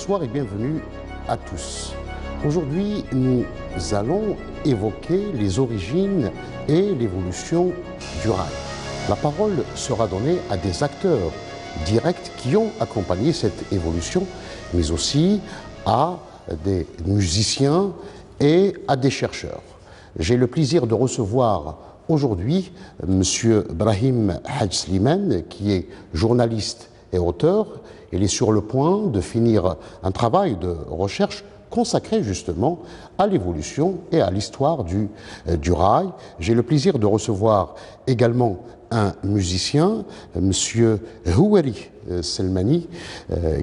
Bonsoir et bienvenue à tous. Aujourd'hui, nous allons évoquer les origines et l'évolution du rail. La parole sera donnée à des acteurs directs qui ont accompagné cette évolution, mais aussi à des musiciens et à des chercheurs. J'ai le plaisir de recevoir aujourd'hui M. Brahim Hadj Slimane, qui est journaliste et auteur. Il est sur le point de finir un travail de recherche consacré justement à l'évolution et à l'histoire du rail. J'ai le plaisir de recevoir également un musicien, M. Houari Selmani,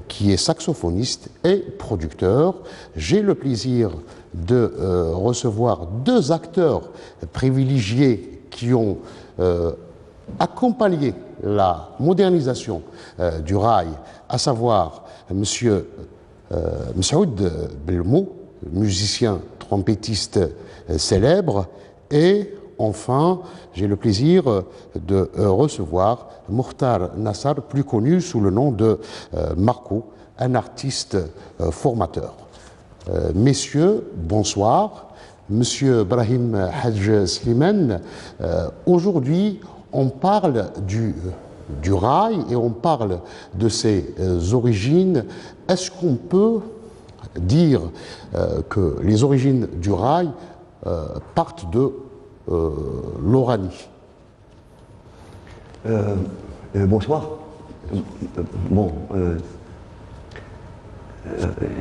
qui est saxophoniste et producteur. J'ai le plaisir de recevoir deux acteurs privilégiés qui ont accompagné la modernisation du rail, à savoir M. Messaoud Belmou, musicien trompettiste célèbre, et enfin, j'ai le plaisir de recevoir Mukhtar Nassar, plus connu sous le nom de Marco, un artiste formateur. Messieurs, bonsoir. Monsieur Brahim Hadj Slimane, aujourd'hui, on parle du rail et on parle de ses origines. Est-ce qu'on peut dire que les origines du rail partent de l'Oranie? Bonsoir.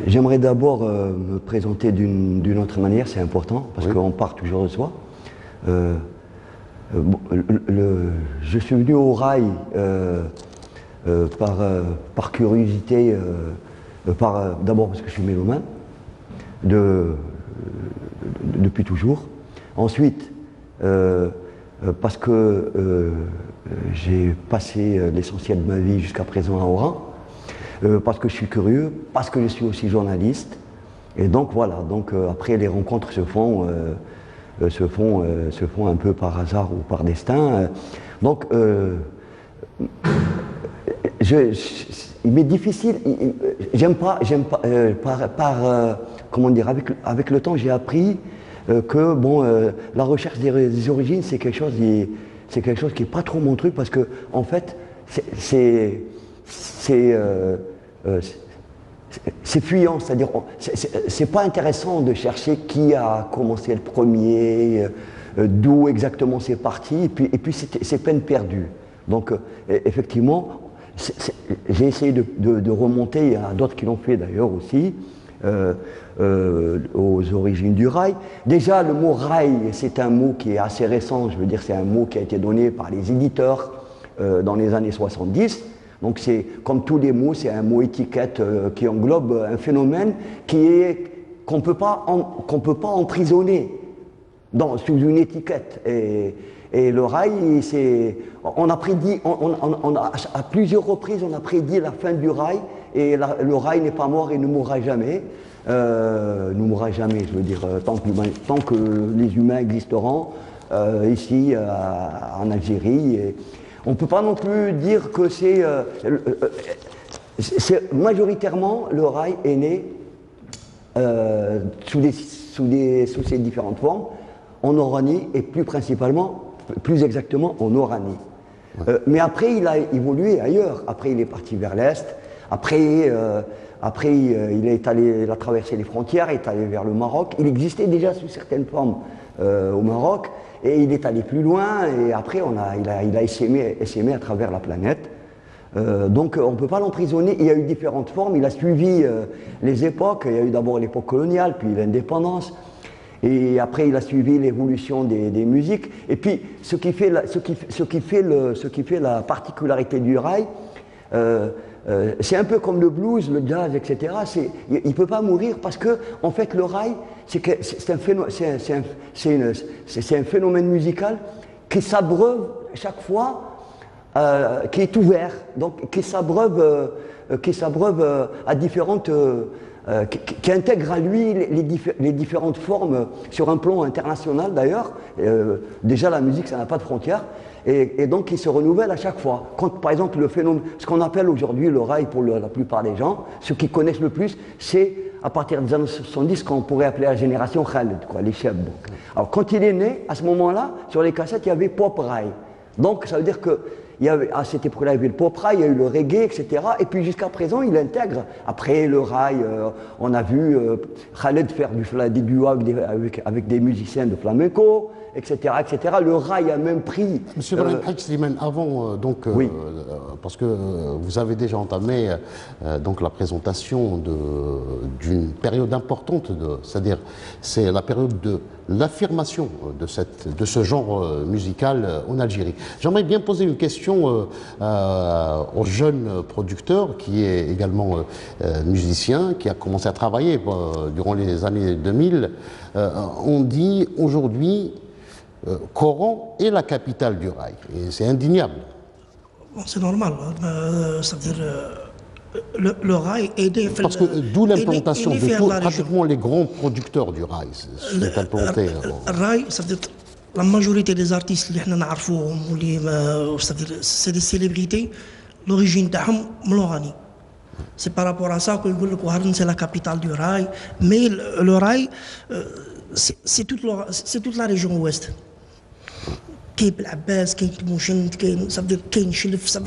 J'aimerais d'abord me présenter d'une autre manière, c'est important, parce qu'on part toujours de soi. Je suis venu au rail par curiosité, d'abord parce que je suis mélomane, depuis toujours. Ensuite, parce que j'ai passé l'essentiel de ma vie jusqu'à présent à Oran, parce que je suis curieux, parce que je suis aussi journaliste. Et donc voilà, après les rencontres se font un peu par hasard ou par destin. Il m'est difficile, comment dire, avec le temps j'ai appris que la recherche des origines c'est quelque chose qui est pas trop mon truc, parce que en fait c'est fuyant, c'est-à-dire c'est pas intéressant de chercher qui a commencé le premier, d'où exactement c'est parti, et puis c'est peine perdue. Donc effectivement, j'ai essayé de remonter, il y a d'autres qui l'ont fait d'ailleurs aussi, aux origines du rail. Déjà le mot rail, c'est un mot qui est assez récent, je veux dire c'est un mot qui a été donné par les éditeurs dans les années 70. Donc c'est, comme tous les mots, c'est un mot étiquette qui englobe un phénomène qu'on ne peut pas emprisonner sous une étiquette. Et le rail, à plusieurs reprises, on a prédit la fin du rail, et le rail n'est pas mort et ne mourra jamais. Ne mourra jamais, je veux dire, tant que les humains existeront ici en Algérie. On ne peut pas non plus dire que majoritairement, le rail est né sous ces différentes formes, en Oranie et plus exactement en Oranie. Mais après, il a évolué ailleurs. Après, il est parti vers l'Est. Après, il a traversé les frontières, il est allé vers le Maroc. Il existait déjà sous certaines formes au Maroc. Et il est allé plus loin, et après il a essaimé à travers la planète. Donc on ne peut pas l'emprisonner. Il y a eu différentes formes, il a suivi les époques. Il y a eu d'abord l'époque coloniale, puis l'indépendance, et après il a suivi l'évolution des musiques. Et puis ce qui fait la particularité du rail, c'est un peu comme le blues, le jazz, etc. Il ne peut pas mourir, parce que en fait le rail, c'est un phénomène musical qui s'abreuve chaque fois, qui est ouvert, donc qui s'abreuve à différentes qui intègre à lui les différentes formes sur un plan international d'ailleurs. Déjà la musique ça n'a pas de frontières et donc il se renouvelle à chaque fois. Quand par exemple le phénomène, ce qu'on appelle aujourd'hui le raï pour la plupart des gens, ceux qui connaissent le plus, c'est à partir des années 70 qu'on pourrait appeler la génération Khaled, quoi, les chefs. Alors quand il est né, à ce moment-là, sur les cassettes il y avait pop raï. Donc ça veut dire que à cette époque-là, il y avait le pop rail, il y a eu le reggae, etc. Et puis jusqu'à présent, il intègre. Après le rail, on a vu Khaled faire des duos avec des musiciens de flamenco, etc., etc. Le rail a même pris... Monsieur Brahim Hadj Slimane, avant, oui. Parce que vous avez déjà entamé donc la présentation d'une période importante, c'est-à-dire c'est la période de l'affirmation de ce genre musical en Algérie. J'aimerais bien poser une question au jeune producteur qui est également musicien, qui a commencé à travailler durant les années 2000. On dit aujourd'hui qu'Oran est la capitale du rail, et c'est indéniable. Bon, c'est normal, c'est-à-dire le rail est né... Parce que d'où l'implantation de pratiquement les grands producteurs du rail sont implantés. Le rail, c'est-à-dire la majorité des artistes اللي احنا نعرفوهم واللي c'est des célébrités, l'origine تاعهم من l'Oranie. C'est par rapport à ça qu'on dit que Ouarn c'est la capitale du rail, mais le rail c'est toute la région ouest. كاين بالعباس كاين تموشنت كاين كاين شلف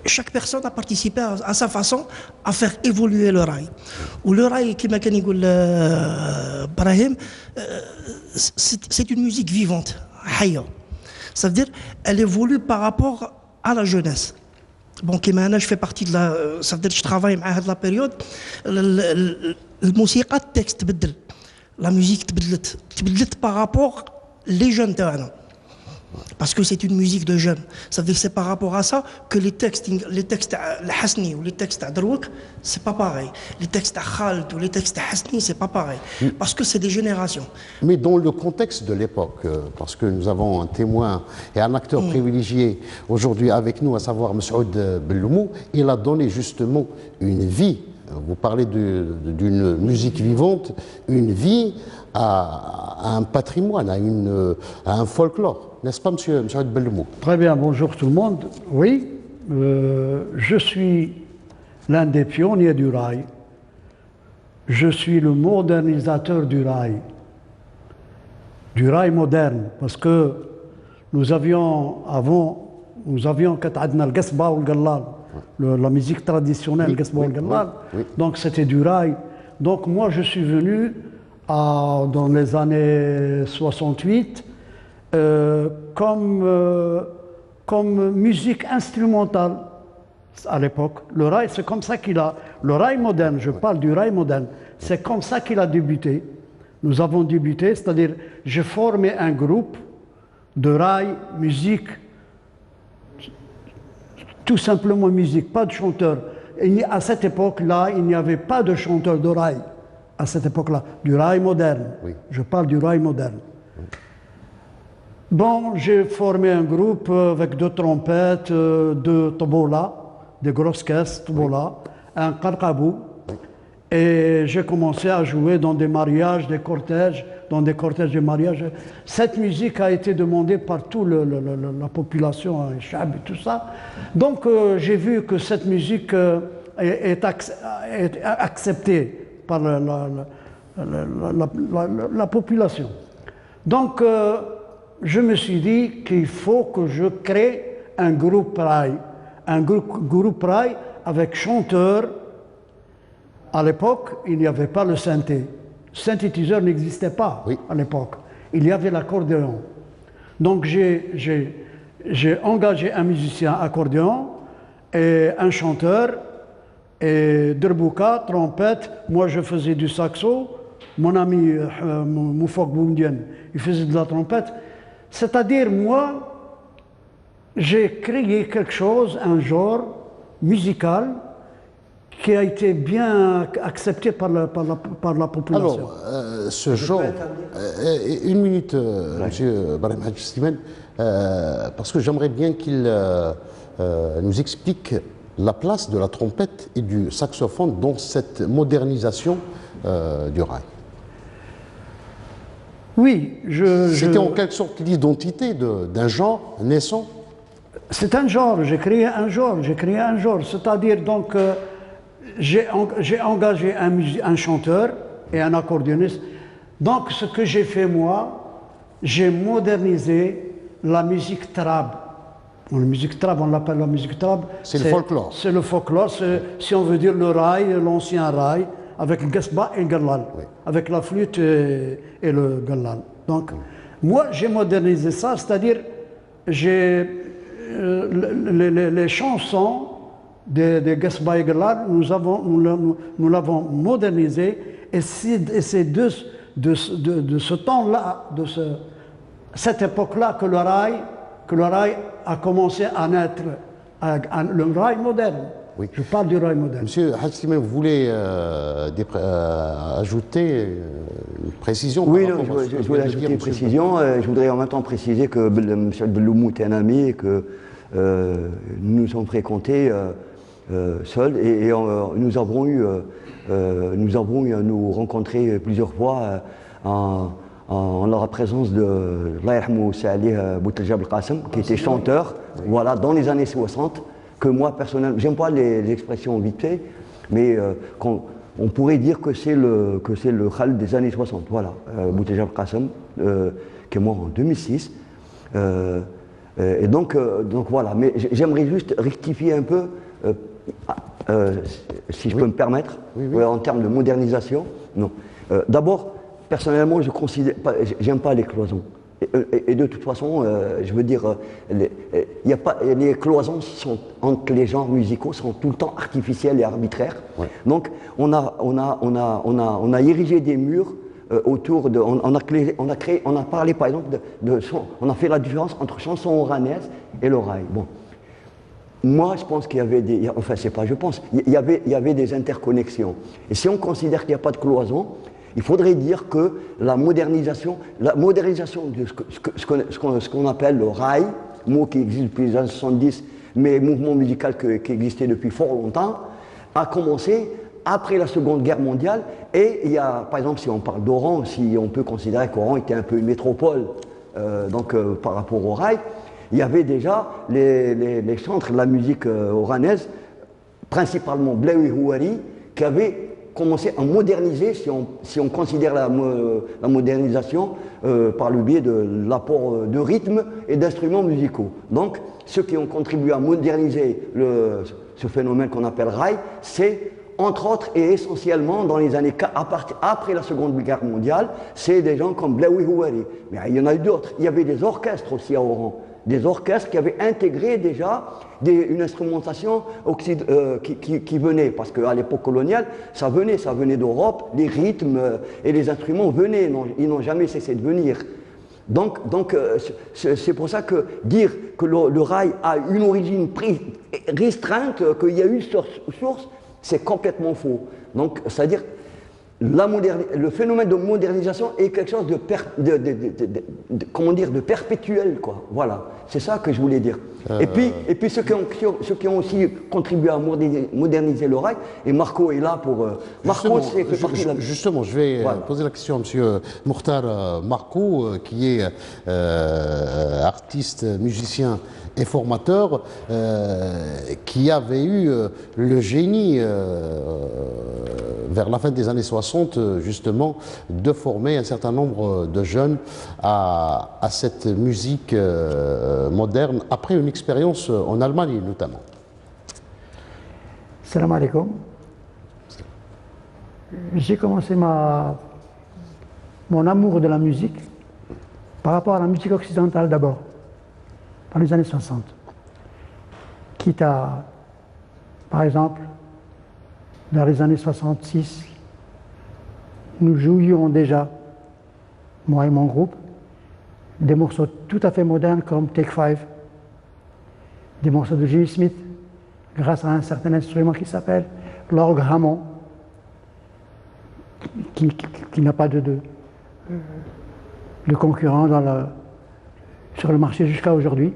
chaque personne a participé à sa façon à faire évoluer le rail. Ou le rail, comme كان يقول Brahim, c'est une musique vivante, حية. Ça veut dire elle évolue par rapport à la jeunesse. Bon, كيما je fais partie de la, ça veut dire je travaille مع هذه la période. الموسيقى التكست تبدل. La musique تبدلت par rapport les jeunes تاعنا. Parce que c'est une musique de jeunes. Ça veut dire que c'est par rapport à ça que les textes Hasni ou les textes Adrouk, c'est pas pareil. Les textes Khald ou les textes Hasni, c'est pas pareil. Parce que c'est des générations. Mais dans le contexte de l'époque, parce que nous avons un témoin et un acteur privilégié aujourd'hui avec nous, à savoir Messoud Belloumou, il a donné justement une vie. Vous parlez d'une musique vivante, une vie à un patrimoine, à un folklore. N'est-ce pas, monsieur Belloumou? Très bien, bonjour tout le monde. Oui, je suis l'un des pionniers du rail. Je suis le modernisateur du rail moderne, parce que nous avions Katadna al-Gasba ou al-Gallal, la musique traditionnelle, Gasba ou al-Gallal, donc c'était du rail. Donc moi je suis venu dans les années 68 comme musique instrumentale à l'époque. Le rail, c'est comme ça qu'il a... Le rail moderne, je parle du rail moderne, c'est comme ça qu'il a débuté. Nous avons débuté, c'est-à-dire j'ai formé un groupe de rail, musique, tout simplement musique, pas de chanteur. À cette époque-là, il n'y avait pas de chanteur de rail. À cette époque-là, du rail moderne. Oui. Je parle du rail moderne. Oui. Bon, j'ai formé un groupe avec 2 trompettes, 2 tobola, des grosses caisses, tobola, un karkabou. Et j'ai commencé à jouer dans des mariages, des cortèges, de mariage. Cette musique a été demandée par toute la population, Chab et tout ça. Donc j'ai vu que cette musique est acceptée par la population. Donc je me suis dit qu'il faut que je crée un groupe rail, avec chanteur. À l'époque, il n'y avait pas le synthé. Le synthétiseur n'existait pas à l'époque. Il y avait l'accordéon. Donc j'ai engagé un musicien accordéon et un chanteur et derbouka, trompette. Moi, je faisais du saxo. Mon ami Moufok Boumdien, il faisait de la trompette. C'est-à-dire, moi, j'ai créé quelque chose, un genre musical qui a été bien accepté par la population. Alors, ce genre... une minute, monsieur Brahim Hadj Slimane, parce que j'aimerais bien qu'il nous explique la place de la trompette et du saxophone dans cette modernisation du raï. Oui, c'était en quelque sorte l'identité d'un genre naissant. C'est un genre, j'ai créé un genre, c'est-à-dire donc j'ai engagé un chanteur et un accordéoniste. Donc ce que j'ai fait moi, j'ai modernisé la musique trab. La musique trab, on l'appelle la musique trab. C'est le folklore. C'est le folklore, si on veut dire le raï, l'ancien raï, avec le gasba et le gallal, oui. Avec la flûte et le gallal. Donc moi j'ai modernisé ça, c'est-à-dire j'ai les chansons des gasba et gallal, nous l'avons modernisé, et c'est de ce temps-là, cette époque-là que le raï a commencé à naître, le raï moderne. Oui. Je parle du raï moderne. Monsieur Hassime, vous voulez ajouter une précision? Oui, non, je voulais ajouter une précision. Je voudrais en même temps préciser que M. Beloumou est un ami et que nous nous sommes fréquentés seuls et nous avons eu à nous rencontrer plusieurs fois en la présence de l'Aïrhamou Salih Bouteljab Qassem, qui était chanteur, oui. Voilà, dans les années 60, que moi personnellement, j'aime pas les expressions vite fait, mais on pourrait dire que c'est le Khal des années 60, voilà, Bouteljab Qassem, qui est mort en 2006. Et donc voilà, mais j'aimerais juste rectifier un peu, si je peux me permettre, oui. En termes de modernisation. Non. D'abord, personnellement, j'aime pas les cloisons. Et de toute façon, je veux dire, les cloisons entre les genres musicaux sont tout le temps artificielles et arbitraires. Ouais. Donc, on a érigé des murs autour de. On a parlé par exemple on a fait la différence entre chanson oranaise et le raï. Bon. Moi, je pense qu'il y avait des. Enfin, c'est pas je pense. Il y avait des interconnexions. Et si on considère qu'il n'y a pas de cloison, il faudrait dire que la modernisation de ce qu'on appelle le raï, mot qui existe depuis les années 70, mais mouvement musical qui existait depuis fort longtemps, a commencé après la Seconde Guerre mondiale. Et il y a, par exemple, si on parle d'Oran, si on peut considérer qu'Oran était un peu une métropole par rapport au raï, il y avait déjà les chantres de la musique oranaise, principalement Blaoui Houari, qui avaient commencé à moderniser, si on considère la modernisation par le biais de l'apport de rythmes et d'instruments musicaux. Donc, ceux qui ont contribué à moderniser ce phénomène qu'on appelle raï, c'est entre autres et essentiellement dans les années après la Seconde Guerre mondiale, c'est des gens comme Blaoui Houari. Mais il y en a eu d'autres. Il y avait des orchestres aussi à Oran. Des orchestres qui avaient intégré déjà une instrumentation qui venait, parce qu'à l'époque coloniale, ça venait d'Europe, les rythmes et les instruments venaient, ils n'ont jamais cessé de venir. Donc c'est pour ça que dire que le raï a une origine restreinte, qu'il y a eu source, c'est complètement faux. Donc, c'est-à-dire, le phénomène de modernisation est quelque chose de perpétuel, quoi. Voilà, c'est ça que je voulais dire. Et puis ceux qui ont aussi contribué à moderniser le raï, et Marco est là pour. Marco, c'est fait partie de la... Justement, je vais poser la question à M. Mokhtar Marco, qui est artiste, musicien et formateur, qui avait eu le génie vers la fin des années 60, justement, de former un certain nombre de jeunes à cette musique moderne, après une expérience en Allemagne notamment. Salam alaikum. J'ai commencé mon amour de la musique par rapport à la musique occidentale d'abord, dans les années 60. Quitte à, par exemple, dans les années 66, nous jouions déjà, moi et mon groupe, des morceaux tout à fait modernes comme Take 5, des morceaux de Jimmy Smith, grâce à un certain instrument qui s'appelle l'orgue Hammond, qui n'a pas de concurrent sur le marché jusqu'à aujourd'hui.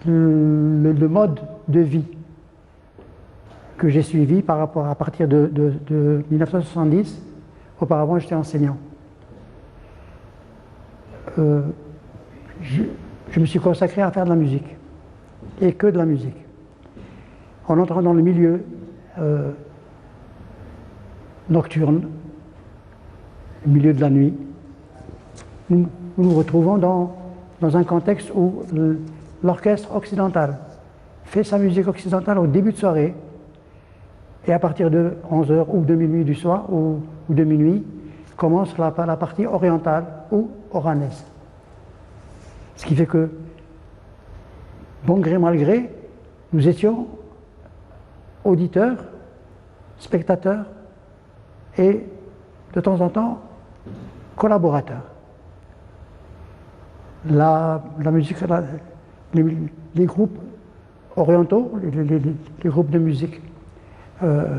le mode de vie que j'ai suivi par rapport à partir de 1970. Auparavant, j'étais enseignant. Je me suis consacré à faire de la musique, et que de la musique. En entrant dans le milieu nocturne, le milieu de la nuit, nous nous retrouvons dans un contexte où l'orchestre occidental fait sa musique occidentale au début de soirée, et à partir de 11h ou de minuit du soir ou de minuit, commence la partie orientale ou oranaise. Ce qui fait que, bon gré mal gré, nous étions auditeurs, spectateurs et, de temps en temps, collaborateurs. La musique, les groupes orientaux, les groupes de musique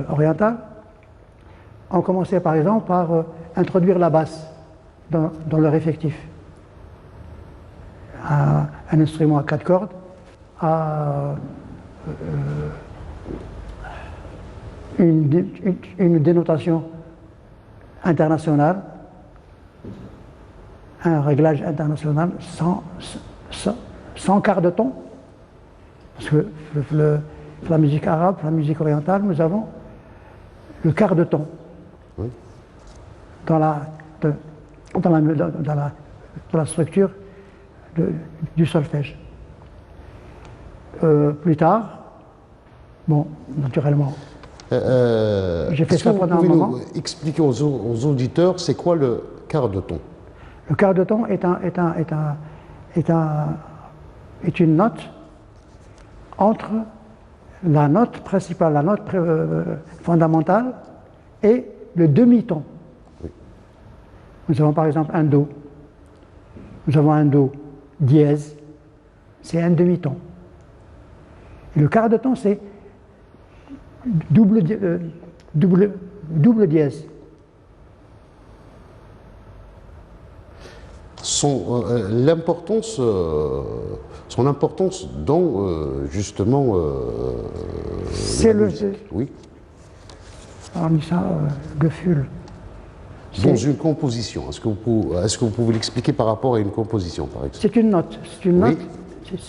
orientale, ont commencé par exemple par introduire la basse dans leur effectif. Un instrument à 4 cordes, une dénotation internationale, un réglage international sans quart de ton, parce que la musique arabe, la musique orientale, nous avons le quart de ton dans la structure du solfège. Plus tard, bon, naturellement, j'ai fait ça pendant un moment. Vous pouvez nous expliquer aux auditeurs, c'est quoi le quart de ton? Le quart de ton est une note entre la note principale, la note fondamentale et le demi-ton. Oui. Nous avons par exemple un Do. Nous avons un Do dièse, c'est un demi-ton. Et le quart de ton, c'est double dièse. Son importance dans justement c'est la musique. Oui. On dit ça, Gefühl. Dans une composition, est-ce que vous pouvez l'expliquer par rapport à une composition, par exemple? C'est une note.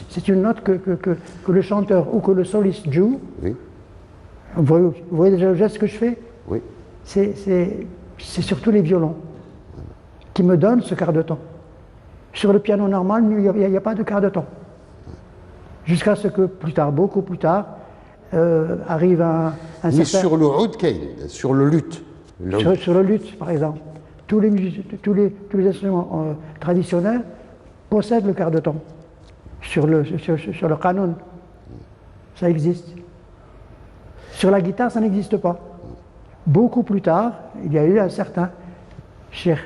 C'est une note que le chanteur ou que le soliste joue. Oui. Vous voyez déjà le geste que je fais? Oui. C'est surtout les violons qui me donnent ce quart de ton. Sur le piano normal, il n'y a pas de quart de ton. Jusqu'à ce que plus tard, beaucoup plus tard, arrive un certain... sur le oud kain, sur le luth. Sur le luth, par exemple. Tous les instruments traditionnels possèdent le quart de ton. Sur le qanun, ça existe. Sur la guitare, ça n'existe pas. Beaucoup plus tard, il y a eu un certain Cheikh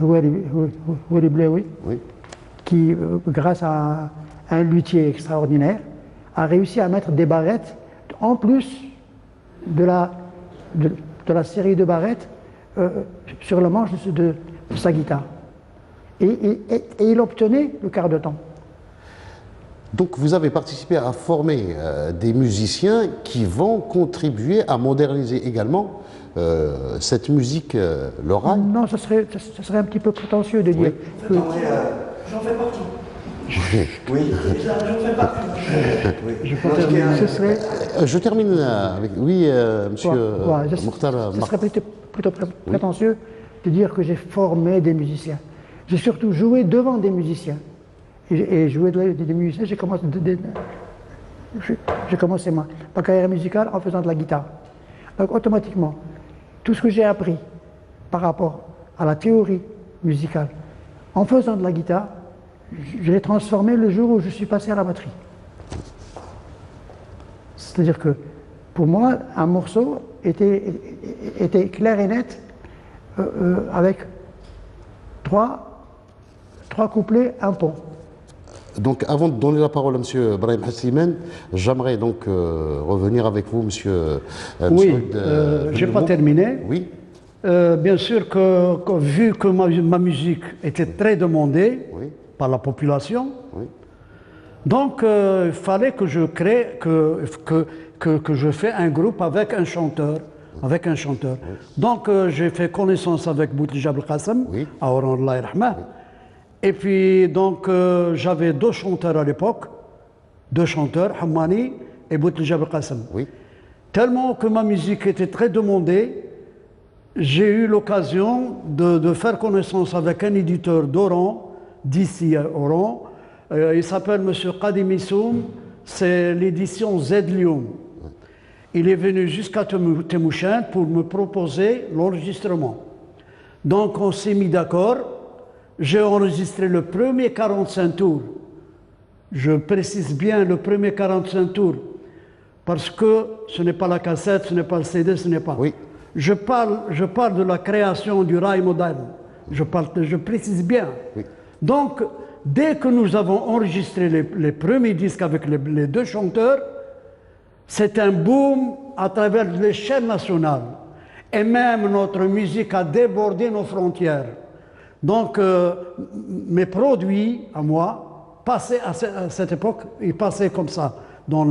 Houari Blaoui, qui, grâce à un luthier extraordinaire, a réussi à mettre des barrettes en plus de la série de barrettes sur le manche de sa guitare. Et il obtenait le quart de ton. Donc vous avez participé à former des musiciens qui vont contribuer à moderniser également cette musique l'oraille? Non, ce serait un petit peu prétentieux de dire que... J'en fais partie. Oui. J'en fais partie. Je termine avec... Oui, monsieur Mokhtar. Ce serait plutôt prétentieux de dire que j'ai formé des musiciens. J'ai surtout joué devant des musiciens. Et jouer des musiciens, j'ai commencé ma carrière musicale en faisant de la guitare. Donc automatiquement, tout ce que j'ai appris par rapport à la théorie musicale, en faisant de la guitare, je l'ai transformé le jour où je suis passé à la batterie. C'est-à-dire que pour moi, un morceau était clair et net avec trois couplets, un pont. Donc, avant de donner la parole à M. Brahim Hassimen, j'aimerais donc revenir avec vous, M. Oui, je n'ai pas terminé. Oui. Bien sûr que vu que ma musique était très demandée par la population, Donc, il fallait que je crée, que je fais un groupe avec un chanteur. Avec un chanteur. Donc, j'ai fait connaissance avec Boutlija Belkacem, à Oran Allah Rahma. Et puis, donc, j'avais 2 chanteurs à l'époque, 2 chanteurs, Hammani et Boutlija Belkacem. Tellement que ma musique était très demandée, j'ai eu l'occasion de faire connaissance avec un éditeur d'Oran, d'ici à Oran. Il s'appelle M. Qadim Issoum, c'est l'édition Z Lyon. Il est venu jusqu'à Temouchent pour me proposer l'enregistrement. Donc on s'est mis d'accord. J'ai enregistré le premier 45 tours. Je précise bien le premier 45 tours parce que ce n'est pas la cassette, ce n'est pas le CD, ce n'est pas. Je parle de la création du rail moderne. Je précise bien. Donc, dès que nous avons enregistré les premiers disques avec les 2 chanteurs, c'est un boom à travers l'échelle nationale. Et même notre musique a débordé nos frontières. Donc, mes produits, à moi, passaient à cette époque, ils passaient comme ça, dans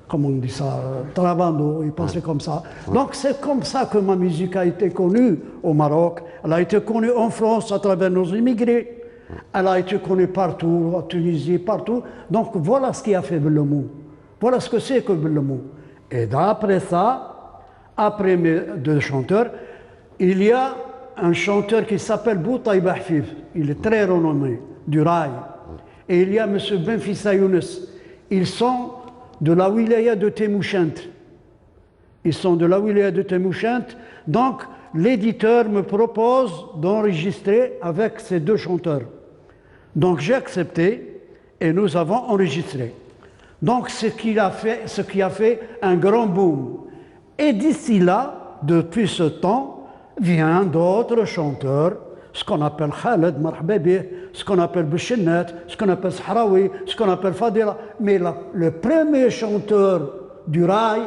comment on dit ça, Trabando, ils passaient comme ça. Donc, c'est comme ça que ma musique a été connue au Maroc. Elle a été connue en France à travers nos immigrés. Elle a été connue partout, en Tunisie, partout. Donc, voilà ce qui a fait Bellemou. Voilà ce que c'est que Bellemou. Et d'après ça, après mes 2 chanteurs, il y a un chanteur qui s'appelle Boutaïba Hafif. Il est très renommé, du rail. Et il y a M. Benfissa Younes. Ils sont de la wilaya de Temouchent. Ils sont de la wilaya de Temouchent. Donc, l'éditeur me propose d'enregistrer avec ces 2 chanteurs. Donc, j'ai accepté et nous avons enregistré. Donc, ce qui a fait un grand boom. Et d'ici là, depuis ce temps, viennent d'autres chanteurs, ce qu'on appelle Khaled Marhababi, ce qu'on appelle Bichinnet, ce qu'on appelle Sahraoui, ce qu'on appelle Fadila. Mais le premier chanteur du rail,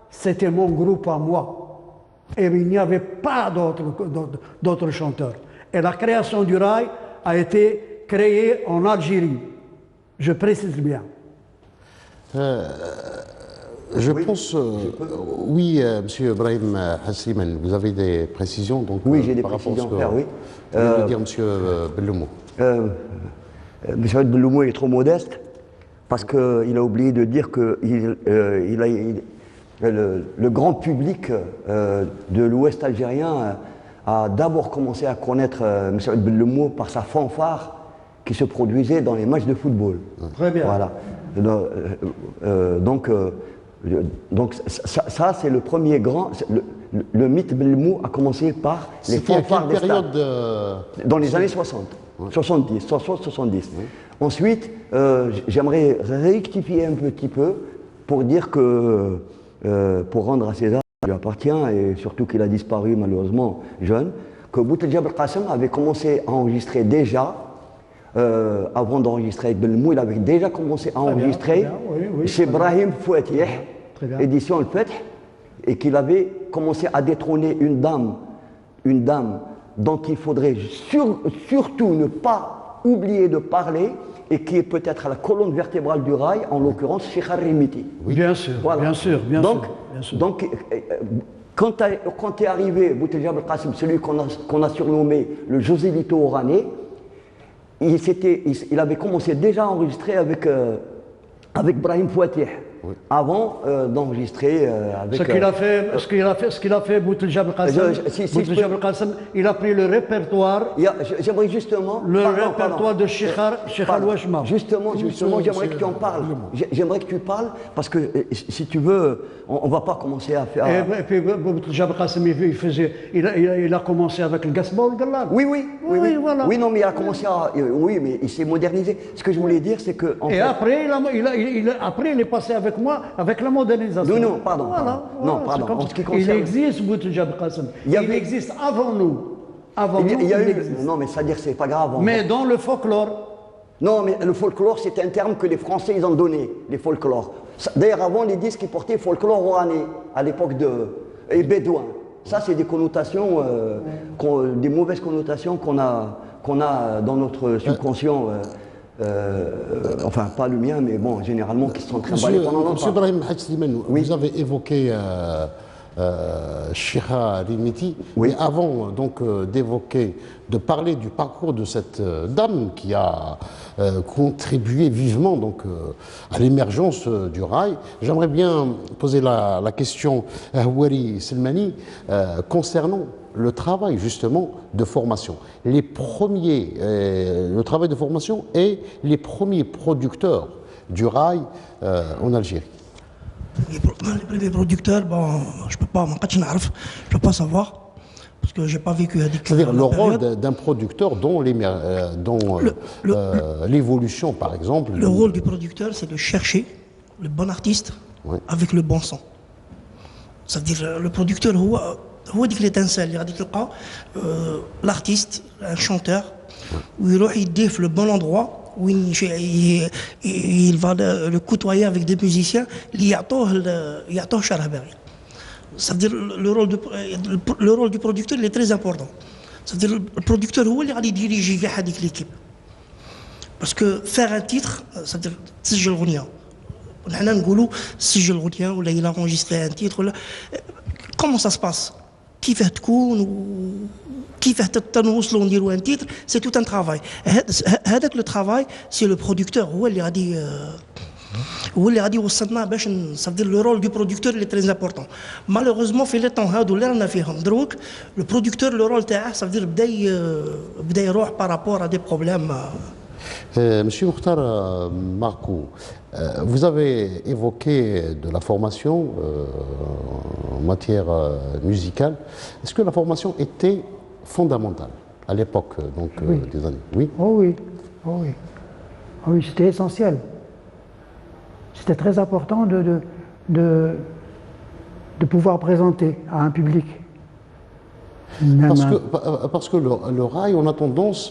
c'était mon groupe à moi. Et il n'y avait pas d'autres chanteurs. Et la création du rail a été créée en Algérie. Je précise bien. Je pense, oui, M. Ibrahim Hassiman, vous avez des précisions donc, oui, j'ai des précisions à faire, oui. Vous dire M. Bellemou. M. Bellemou est trop modeste parce qu'il a oublié de dire que le grand public de l'Ouest algérien a d'abord commencé à connaître M. Bellemou par sa fanfare qui se produisait dans les matchs de football. Très bien. Voilà. Donc ça c'est le premier grand. Le mythe Bellemou a commencé par les fanfares des stades. Dans les années 60, 70, 60-70. Ensuite, j'aimerais rectifier un petit peu pour dire que, pour rendre à César ce qui lui appartient, et surtout qu'il a disparu malheureusement jeune, que Boutledja Belkacem avait commencé à enregistrer déjà. Avant d'enregistrer avec Bellemou, il avait déjà commencé à enregistrer chez Brahim Fouetih, édition Al Fath, et qu'il avait commencé à détrôner une dame dont il faudrait surtout ne pas oublier de parler, et qui est peut-être la colonne vertébrale du rail, en l'occurrence Cheikh Al-Rimiti. Bien sûr, voilà. bien sûr. Donc, quand est arrivé Boutledja Belkacem, celui qu'on a surnommé le Joselito oranais, il avait commencé déjà à enregistrer avec Brahim Fouetih, avant d'enregistrer avec... Ce qu'il a fait Boutledja Belkacem, il a pris le répertoire... J'aimerais justement... Le répertoire de Cheikh Al-Wajma. Justement, j'aimerais que tu en parles. J'aimerais que tu parles, parce que si tu veux, on ne va pas commencer à faire... Et puis Boutledja Belkacem, il a commencé avec le Gasba ou le Gallal. Oui, voilà. Oui, non, mais il a commencé à... Oui, mais il s'est modernisé. Ce que je voulais dire, c'est que... Après, il est passé avec moi, avec la modernisation. Non, pardon. Voilà. En ce qui concerne... Il existe Boutledja Belkacem. Il existe avant nous. Non, mais c'est-à-dire c'est pas grave. Mais dans le folklore... Non, mais le folklore, c'est un terme que les Français, ils ont donné, les folklores. D'ailleurs, avant, les disques, ils portaient folklore oranais, à l'époque et bédouin. Ça, c'est des connotations, des mauvaises connotations qu'on a dans notre subconscient. enfin pas le mien, mais bon, généralement qui sont très emballés pendant longtemps. Monsieur Ibrahim Hadj Slimane, vous avez évoqué Chiha Rimiti, mais avant donc de parler du parcours de cette dame qui a contribué vivement donc à l'émergence du rail, j'aimerais bien poser la question à Houari Selmani concernant le travail justement de formation. Le travail de formation et les premiers producteurs du rail en Algérie. Les premiers producteurs, bon, je peux pas savoir, parce que j'ai pas vécu avec. C'est-à-dire le rôle d'un producteur dans l'évolution, par exemple. Le rôle du producteur, c'est de chercher le bon artiste avec le bon son. C'est-à-dire le producteur, هو ديك l'étincelle اللي غادي تلقى l'artiste, un chanteur, ويروح يديه في le bon endroit où il va le côtoyer avec des musiciens اللي يعطوه شرح باغي. C'est-à-dire le rôle du producteur il est très important. C'est-à-dire le producteur هو اللي غادي يديريجي كاع هذيك l'équipe. Parce que faire un titre, c'est-à-dire تسجل أغنية. حنا نقولوا سجل أغنية ولا il a enregistré un titre ولا comment ça se passe? كيفاه تكون وكيفاه تنوصلوا نديروا ان تيتر سي تو ان ترافاي هذاك لو ترافاي سي لو برودكتور هو اللي غادي يوصلنا باش نصدر لو رول دو برودكتور اللي تري امبورطون مالوغوزمون في لي طون هادو اللي رانا فيهم دروك لو برودكتور لو رول تاعه صافدير بدا يروح بارابور ا دي بروبليم. Monsieur Mokhtar Markou, vous avez évoqué de la formation en matière musicale. Est-ce que la formation était fondamentale à l'époque des années? Oui. Oh oui, oh oui. Oh oui, c'était essentiel. C'était très important de pouvoir présenter à un public. Parce que le rail, on a tendance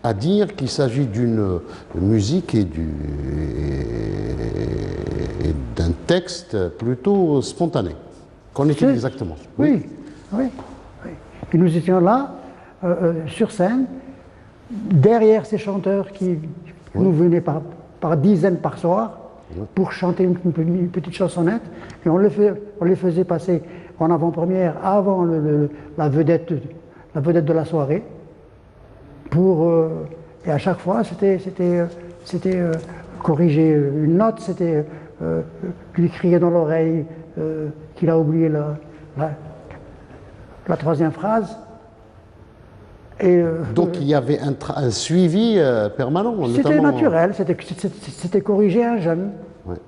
à dire qu'il s'agit d'une musique et d'un texte plutôt spontané. Qu'en est-il exactement? Oui, oui, oui. Et nous étions là, sur scène, derrière ces chanteurs qui nous venaient par dizaines par soir pour chanter une petite chansonnette. Et on les faisait passer en avant-première avant la vedette de la soirée. Et à chaque fois, c'était corriger une note, c'était lui crier dans l'oreille qu'il a oublié la troisième phrase. Et, donc il y avait un suivi permanent. C'était naturel, c'était corriger un jeune. Ouais.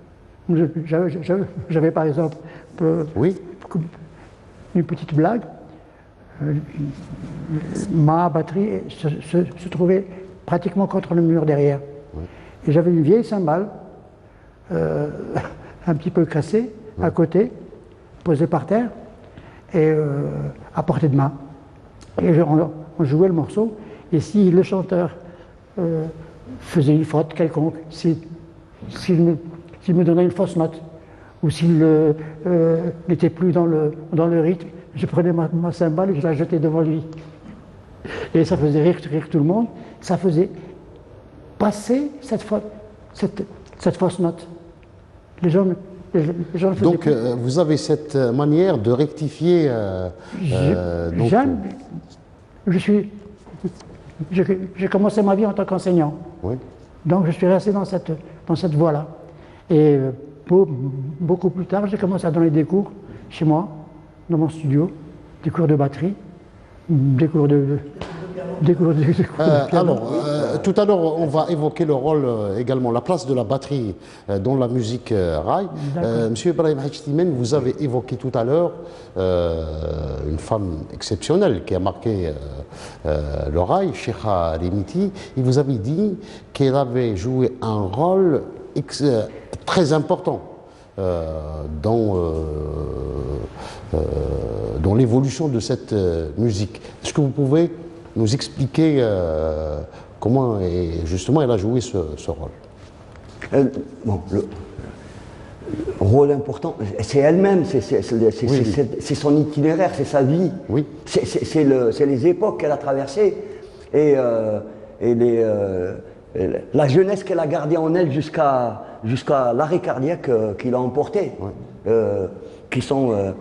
J'avais par exemple une petite blague. Ma batterie se trouvait pratiquement contre le mur derrière. Ouais. Et j'avais une vieille cymbale, un petit peu cassée, à côté, posée par terre, et à portée de main. Et on jouait le morceau, et si le chanteur faisait une faute quelconque, s'il me donnait une fausse note, ou s'il n'était plus dans le rythme, je prenais ma cymbale et je la jetais devant lui. Et ça faisait rire tout le monde. Ça faisait passer cette fausse note. Les gens le faisaient. Donc vous avez cette manière de rectifier. J'ai commencé ma vie en tant qu'enseignant. Oui. Donc je suis resté dans cette voie-là. Et beaucoup plus tard, j'ai commencé à donner des cours chez moi, dans mon studio, des cours de batterie, des cours de piano. Alors, tout à l'heure, on va évoquer le rôle également, la place de la batterie dans la musique rail. Monsieur Ibrahim Hadj Slimane, vous avez évoqué tout à l'heure une femme exceptionnelle qui a marqué le rail, Chiha Rimiti, et vous avez dit qu'elle avait joué un rôle très important dans l'évolution de cette musique. Est-ce que vous pouvez nous expliquer comment justement elle a joué ce rôle? Bon, le rôle important, c'est elle-même, c'est son itinéraire, c'est sa vie, c'est les époques qu'elle a traversées et la jeunesse qu'elle a gardée en elle jusqu'à l'arrêt cardiaque qu'il a emporté, qui sont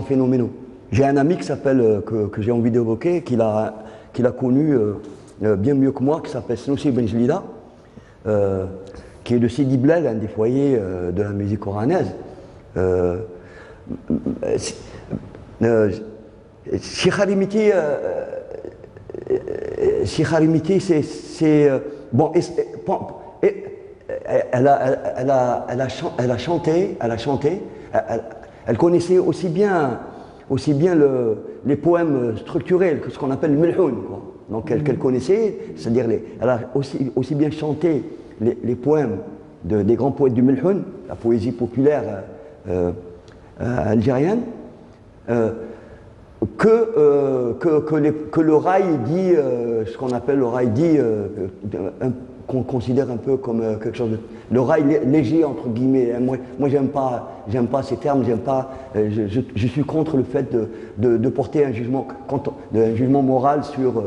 phénoménaux. J'ai un ami qui s'appelle, que j'ai envie d'évoquer, qu'il a connu bien mieux que moi, qui s'appelle Snoussi Benjlida, qui est de Sidi Blel, un des foyers de la musique coranaise. Cheikh Harimiti, c'est bon. Elle a chanté. Elle connaissait aussi bien les poèmes structurés, ce qu'on appelle milhoun. Donc qu'elle connaissait, c'est-à-dire elle a aussi bien chanté les poèmes des grands poètes du milhoun, la poésie populaire algérienne, que le rail dit, ce qu'on appelle le rail dit, qu'on considère un peu comme quelque chose de... Le rail léger, entre guillemets. Moi j'aime pas ces termes, je suis contre le fait de porter un jugement moral sur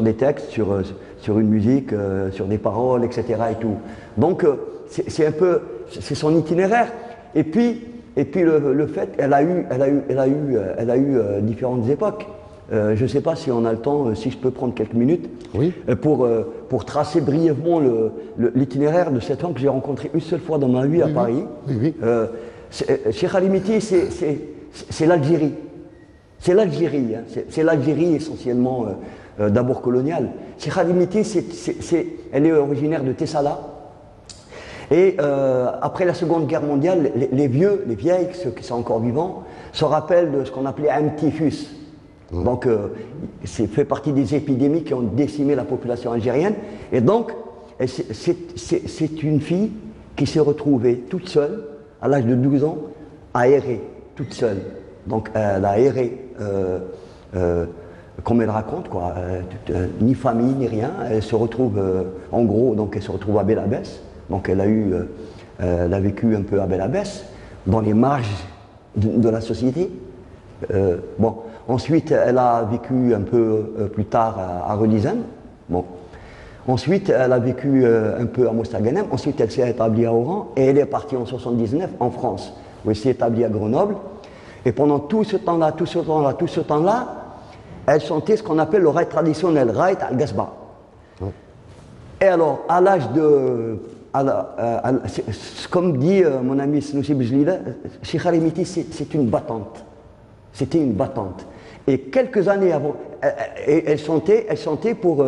des textes, sur une musique, sur des paroles, etc. et tout. Donc c'est un peu, c'est son itinéraire. Et puis le fait, elle a eu différentes époques. Je ne sais pas si on a le temps, si je peux prendre quelques minutes, oui, pour tracer brièvement l'itinéraire de cet homme que j'ai rencontré une seule fois dans ma vie à Paris. Oui. Cheikh Harimiti, c'est l'Algérie. C'est l'Algérie, hein. C'est l'Algérie essentiellement, d'abord coloniale. Cheikh Harimiti, elle est originaire de Tessala. Et après la Seconde Guerre mondiale, les vieilles, ceux qui sont encore vivants, se rappellent de ce qu'on appelait un typhus. Donc, c'est fait partie des épidémies qui ont décimé la population algérienne. Et donc, c'est une fille qui s'est retrouvée toute seule, à l'âge de 12 ans, à errer, toute seule. Donc, elle a erré, comme elle raconte, quoi, ni famille, ni rien. Elle se retrouve, en gros, donc elle se retrouve à Bel Abbès. Donc, elle a vécu un peu à Bel Abbès, dans les marges de la société. Bon. Ensuite, elle a vécu un peu plus tard à Relizane. Bon. Ensuite, elle a vécu un peu à Mostaganem. Ensuite, elle s'est établie à Oran et elle est partie en 79 en France, où elle s'est établie à Grenoble. Et pendant tout ce temps-là, elle chantait ce qu'on appelle le raït traditionnel, raït al-Gasba. Et alors, à l'âge de... comme dit mon ami Snoussi Benjlida, Cheikh Harimiti, c'est une battante. C'était une battante. Et quelques années avant, elle chantait pour...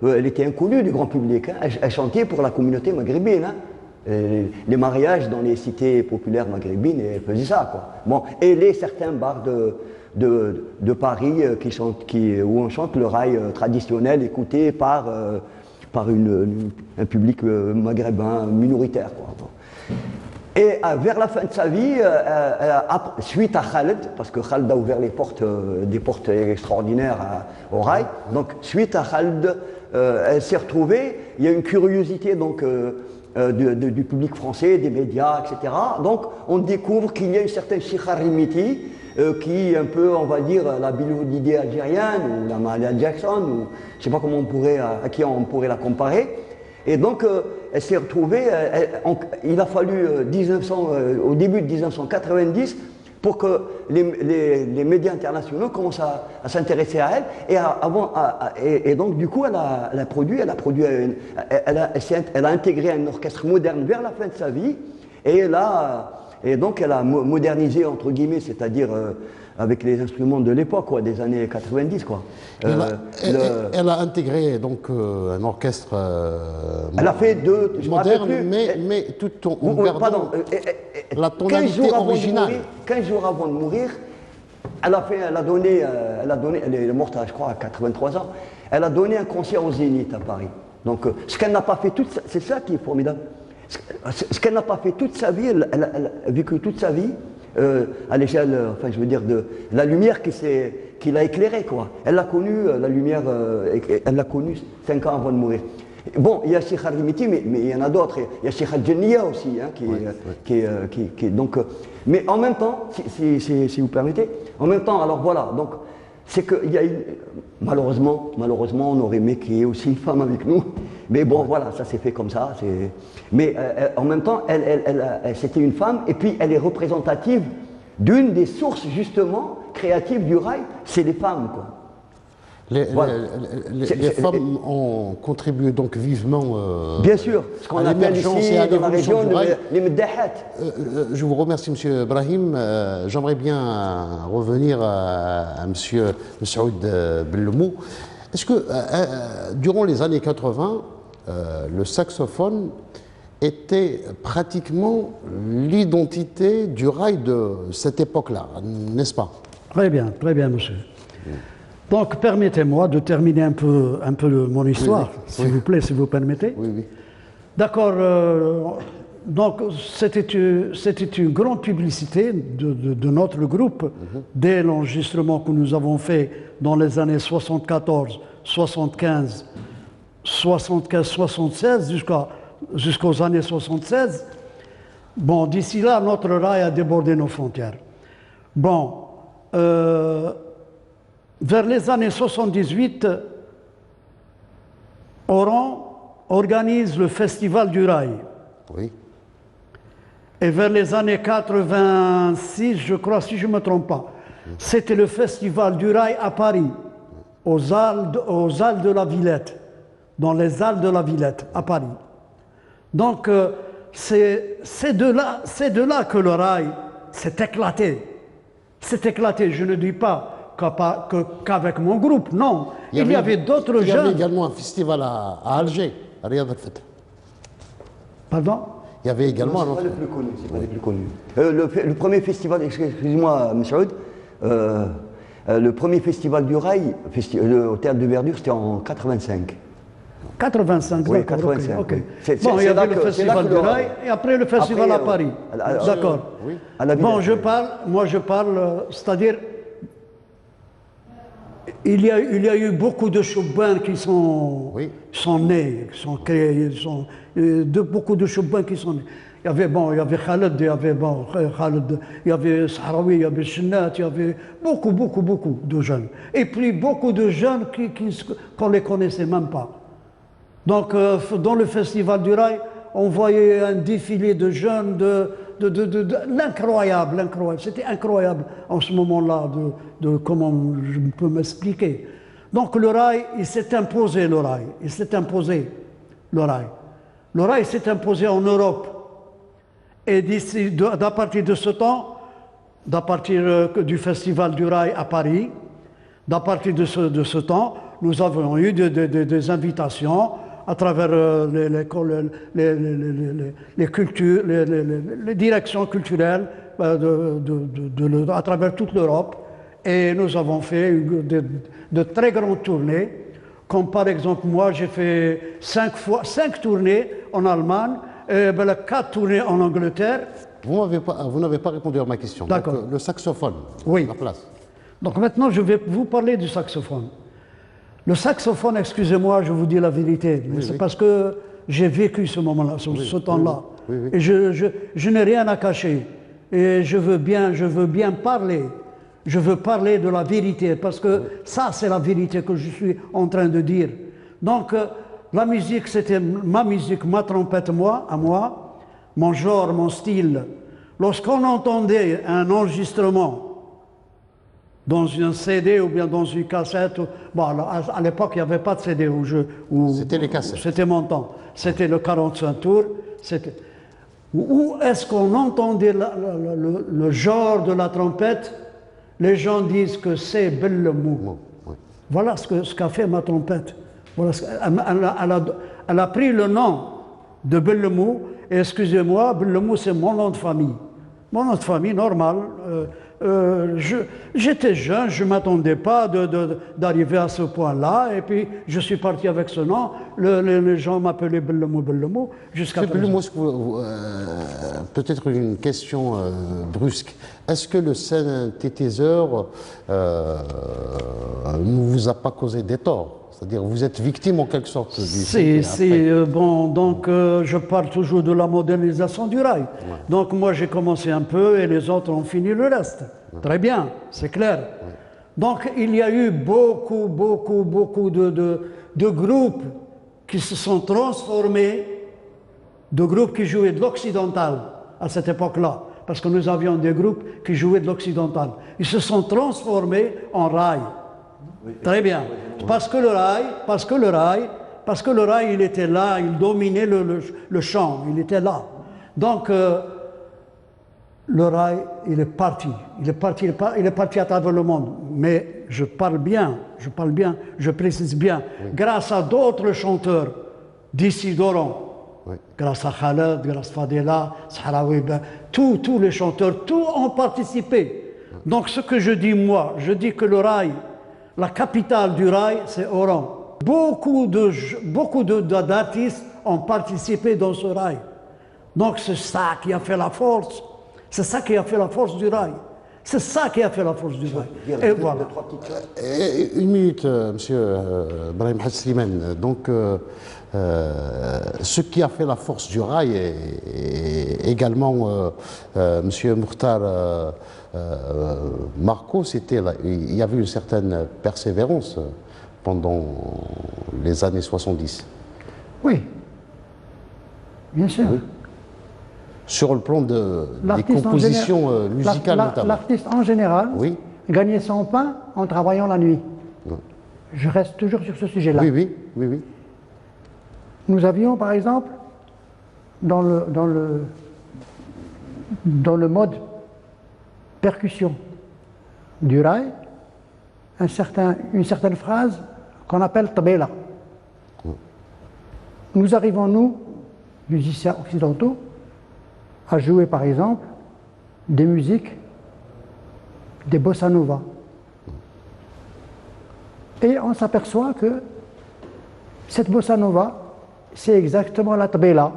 elle était inconnue du grand public, hein, elle chantait pour la communauté maghrébine. Hein. Les mariages dans les cités populaires maghrébines, elle faisait ça, quoi. Bon, et certains bars de Paris où on chante le raï traditionnel écouté par un public maghrébin minoritaire, quoi. Bon. Et vers la fin de sa vie, suite à Khaled, parce que Khaled a ouvert des portes extraordinaires au rail, donc suite à Khaled, elle s'est retrouvée, il y a une curiosité donc, du public français, des médias, etc. Donc on découvre qu'il y a une certaine Cheikh Harimiti qui est un peu, on va dire, la Billie Holiday algérienne, ou la Mahalia Jackson, ou je ne sais pas comment à qui on pourrait la comparer. Et donc, elle s'est retrouvée, il a fallu au début de 1990 pour que les médias internationaux commencent à s'intéresser à elle. Et donc, du coup, elle a intégré un orchestre moderne vers la fin de sa vie. Et donc, elle a modernisé, entre guillemets, c'est-à-dire avec les instruments de l'époque, quoi, des années 90, quoi. Elle a intégré donc un orchestre elle a fait moderne, mais tout en gardant la tonalité originale. 15 jours avant de mourir, elle est morte, je crois, à 83 ans. Elle a donné un concert au Zénith à Paris. Donc, ce qu'elle n'a pas fait c'est ça qui est formidable. Ce qu'elle n'a pas fait toute sa vie, elle a vécu toute sa vie à l'échelle, enfin je veux dire, de la lumière qui l'a éclairée, quoi. Elle a connu la lumière, elle l'a connue 5 ans avant de mourir. Bon, il y a Cheikh Harimiti, mais il y en a d'autres. Il y a Cheikh Al-Djenniya aussi, hein, qui est donc. Mais en même temps, si vous permettez, en même temps, alors voilà, donc c'est que malheureusement, on aurait aimé qu'il y ait aussi une femme avec nous. Mais bon, voilà, ça s'est fait comme ça. Mais en même temps, c'était une femme, et puis elle est représentative d'une des sources, justement, créatives du rail, c'est les femmes, quoi. Les femmes ont contribué donc vivement bien sûr, ce qu'on appelle ici dans la région les meddahat. Je vous remercie, M. Brahim. J'aimerais bien revenir à M. Saoud Bellemou. Est-ce que durant les années 80, le saxophone était pratiquement l'identité du rail de cette époque-là, n'est-ce pas? Très bien, monsieur. Donc, permettez-moi de terminer un peu mon histoire, s'il vous plaît, si vous permettez. Oui, oui. D'accord. Donc, c'était une grande publicité de notre groupe dès l'enregistrement que nous avons fait dans les années 74, 75, 76 jusqu'aux années 76. Bon, d'ici là, notre rail a débordé nos frontières. Bon, vers les années 78, Oran organise le Festival du Rail. Oui. Et vers les années 86, je crois, si je ne me trompe pas, c'était le Festival du Rail à Paris, aux Halles de la Villette, dans les Halles de la Villette, à Paris. Donc, c'est de là que le rail s'est éclaté. C'est éclaté, je ne dis pas qu'avec mon groupe, non. Il y avait d'autres jeunes. Il y avait également un festival à Alger, à Riyad al-Fitr. Pardon? Il y avait également un autre. C'est pas les plus connus. Le premier festival, excusez-moi, M. Saoud, le premier festival du rail au Théâtre de Verdure, c'était en 85. 85, oui, d'accord. 85. Okay. Oui. Bon, il y avait le festival du rail et après le festival à Paris. D'accord. Oui. Bon, je parle, c'est-à-dire, il y a eu beaucoup de choubins qui sont nés, qui sont créés, beaucoup de choubins qui sont nés. Il y avait Khaled, il y avait Sahraoui, il y avait Chenat, il y avait beaucoup de jeunes. Et puis beaucoup de jeunes qu'on ne les connaissait même pas. Donc, dans le Festival du Rail, on voyait un défilé de jeunes, l'incroyable. C'était incroyable en ce moment-là, comment je peux m'expliquer. Donc, le rail, il s'est imposé, le rail. Le rail s'est imposé en Europe. Et à partir de ce temps, à partir du Festival du Rail à Paris, à partir de ce temps, nous avons eu des invitations à travers les cultures, les directions culturelles à travers toute l'Europe. Et nous avons fait de très grandes tournées, comme par exemple moi j'ai fait 5 tournées en Allemagne, et 4 tournées en Angleterre. Vous n'avez pas répondu à ma question. D'accord. Donc, le saxophone, oui. la place. Donc maintenant je vais vous parler du saxophone. Le saxophone, excusez-moi, je vous dis la vérité, mais c'est parce que j'ai vécu ce moment-là, ce temps-là. Oui. Et je n'ai rien à cacher. Et je veux bien parler. Je veux parler de la vérité, parce que ça, c'est la vérité que je suis en train de dire. Donc, la musique, c'était ma musique, ma trompette, à moi, mon genre, mon style. Lorsqu'on entendait un enregistrement dans un CD ou bien dans une cassette, bon, à l'époque, il n'y avait pas de CD. C'était les cassettes. C'était mon temps. C'était le 45 tours. Où est-ce qu'on entendait le genre de la trompette? Les gens disent que c'est Bellemou. Oui. Voilà ce qu'a fait ma trompette. Voilà elle a pris le nom de Bellemou. Et excusez-moi, Bellemou, c'est mon nom de famille. Mon nom de famille, normal. J'étais jeune, je ne m'attendais pas d'arriver à ce point-là. Et puis, je suis parti avec ce nom. Les gens m'appelaient Bellemou jusqu'à présent. Peut-être une question brusque. Est-ce que le synthétiseur ne vous a pas causé des torts? C'est-à-dire, vous êtes victime en quelque sorte du bon, donc je parle toujours de la modernisation du rail. Ouais. Donc moi j'ai commencé un peu et les autres ont fini le reste. Ouais. Très bien, c'est clair. Ouais. Donc il y a eu beaucoup de groupes qui se sont transformés, de groupes qui jouaient de l'occidental à cette époque-là, parce que nous avions des groupes qui jouaient de l'occidental. Ils se sont transformés en rail. Très bien. Parce que le rail, il était là, il dominait le champ, il était là. Donc, le rail, il est parti à travers le monde. Mais je parle bien, je précise bien, grâce à d'autres chanteurs d'ici d'Oran, grâce à Khaled, grâce à Fadela, Sahraoui, tous les chanteurs, tous ont participé. Donc, ce que je dis, moi, je dis que le rail, la capitale du rail, c'est Oran. Beaucoup d'artistes ont participé dans ce rail. Donc c'est ça qui a fait la force. C'est ça qui a fait la force du rail. C'est ça qui a fait la force du rail. Et voilà. Une minute, monsieur Brahim Slimane. Donc, ce qui a fait la force du rail et également monsieur Mukhtar Marco, il y avait une certaine persévérance pendant les années 70. Oui, bien sûr. Oui. Sur le plan des compositions musicales notamment. L'artiste en général gagnait son pain en travaillant la nuit. Oui. Je reste toujours sur ce sujet-là. Oui. Nous avions par exemple dans le mode percussion du rail une certaine phrase qu'on appelle tabela. Nous arrivons, nous, musiciens occidentaux, à jouer par exemple des musiques, des bossa nova. Et on s'aperçoit que cette bossa nova, c'est exactement la tabela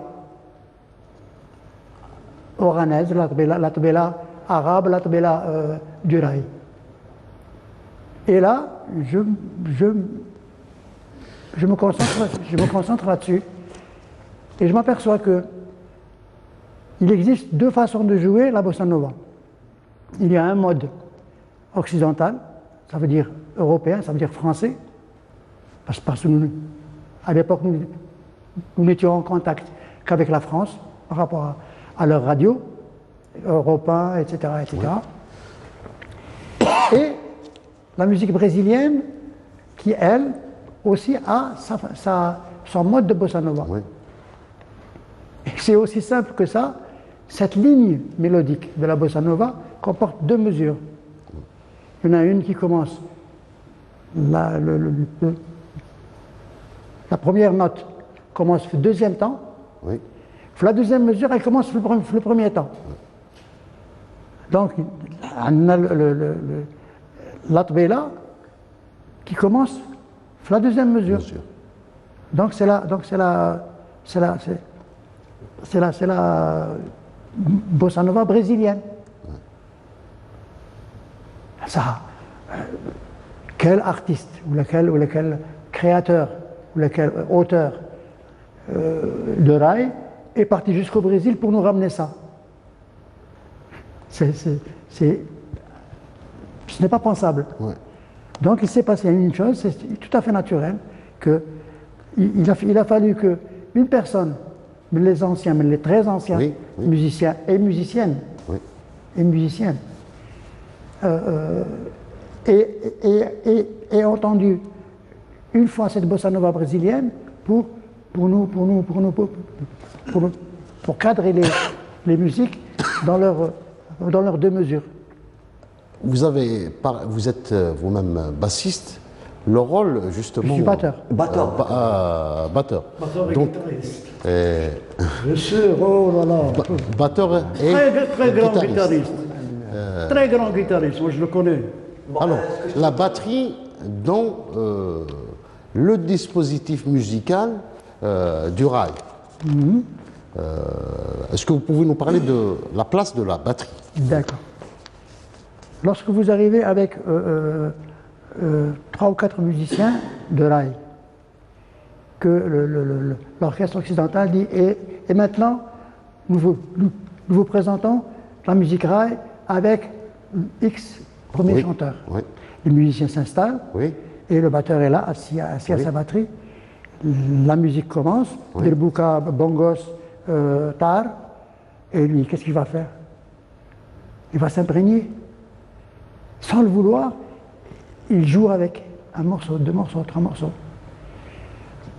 oranaise, la tabela arabe, la tabela du rail. Et là, je me concentre là-dessus et je m'aperçois que il existe deux façons de jouer la bossa nova. Il y a un mode occidental, ça veut dire européen, ça veut dire français, parce que à l'époque, nous n'étions en contact qu'avec la France par rapport à leur radio, Europe 1, etc. Et la musique brésilienne qui, elle, aussi a son mode de bossa nova. Oui. C'est aussi simple que ça. Cette ligne mélodique de la bossa nova comporte deux mesures. Il y en a une qui commence, la première note commence le deuxième temps. Oui. La deuxième mesure, elle commence le premier temps. Donc, on a l'atbela qui commence la deuxième mesure. Donc c'est la bossa nova brésilienne. Ça, quel artiste ou lequel créateur ou lequel auteur de rail est parti jusqu'au Brésil pour nous ramener ça? Ce n'est pas pensable. Ouais. Donc il s'est passé une chose, c'est tout à fait naturel, qu'il a fallu qu'une personne, mais les anciens, mais les très anciens musiciens et musiciennes, et entendu une fois cette bossa nova brésilienne pour cadrer les musiques dans leurs deux mesures. Vous êtes vous-même bassiste. Le rôle, justement... Je suis batteur. Batteur. Batteur et donc, guitariste. Bien sûr, oh là là. Batteur et très grand guitariste. Très grand guitariste, moi je le connais. Alors, la batterie dans le dispositif musical du rail. Est-ce que vous pouvez nous parler de la place de la batterie? D'accord. Lorsque vous arrivez avec 3 ou 4 musiciens de rail, que l'orchestre occidental dit et maintenant nous vous présentons la musique rail avec X premier chanteur. Oui. Les musiciens s'installent Oui. et le batteur est là, assis à sa batterie. La musique commence, Derbouka, bongos, tar, et lui, qu'est-ce qu'il va faire? Il va s'imprégner. Sans le vouloir, il joue avec un morceau, 2 morceaux, 3 morceaux.